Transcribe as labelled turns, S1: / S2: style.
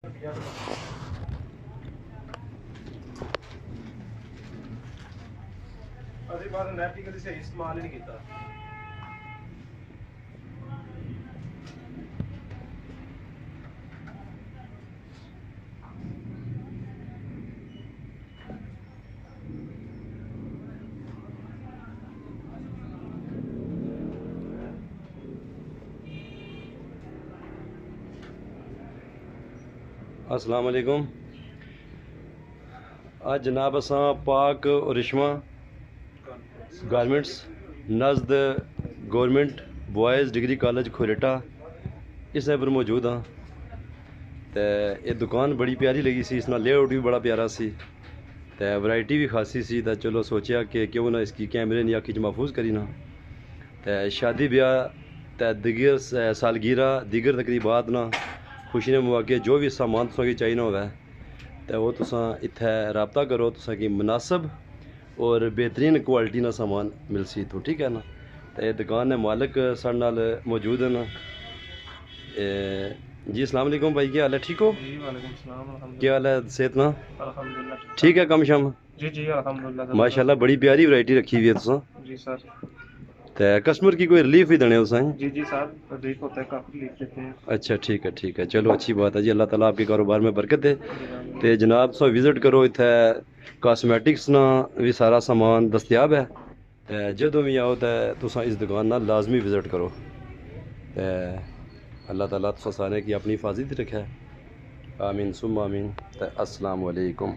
S1: ਅਸੀਂ ਬਾਅਦ ਨੈਟ ਹੀ ਕਦੇ ਸਹੀ ਇਸਤੇਮਾਲ ਹੀ ਨਹੀਂ ਕੀਤਾ।
S2: अस्सलाम वालेकुम। आज जनाब असां पाक और रिश्मा गारमेंट्स नज़द government boys degree college Khoreta इस पर मौजूद हाँ। तो ये दुकान बड़ी प्यारी लगी सी, इसका लेआउट भी बड़ा प्यारा सी, तो वैरायटी भी खासी सी। तो चलो सोचा कि क्यों ना इसकी कैमरे नी अखी च महफूज करी ना। तो शादी ब्याह तो दिगर सालगिरह दिगर तकरीबात ना खुशी ने मौके जो भी सामान तुसें चाहिए होवे तो वो तुसां इत्थै रबता करो, तुसें कि मुनासिब और बेहतरीन क्वालिटी ना सामान मिल सी तो ठीक है ना। तो ये दुकान ने मालिक साढ़े नाल मौजूद हैं। जी अस्सलाम वालेकुम भाई, क्या हाल है? ठीक हो?
S1: जी वालेकुम सलाम।
S2: क्या हाल है? सेहत ना
S1: अल्हम्दुलिल्लाह
S2: ठीक है? कम शाम
S1: जी जी अल्हम्दुलिल्लाह
S2: माशाल्लाह बड़ी प्यारी वैरायटी रखी हुई है तुसां।
S1: जी सर।
S2: तो कस्टमर की कोई रिलीफ भी देने तुसें?
S1: जी जी सर, रिलीफ होता है, काफ़ी रिलीफ देते हैं।
S2: अच्छा ठीक है ठीक है, चलो अच्छी बात है जी। अल्लाह ताला आपके कारोबार में बरकत दे।
S1: जी
S2: तो जनाब तुम विजिट करो, इत्थै कॉस्मेटिक्स ना भी सारा सामान दस्तयाब है। तो जदों भी आओ तो तुस इस दुकान ना लाजमी विजिट करो। तो अल्लाह ताला तुस सारे की अपनी हिफाजत रखे। आमीन सुम आमीन। तो अस्सलाम वालेकुम।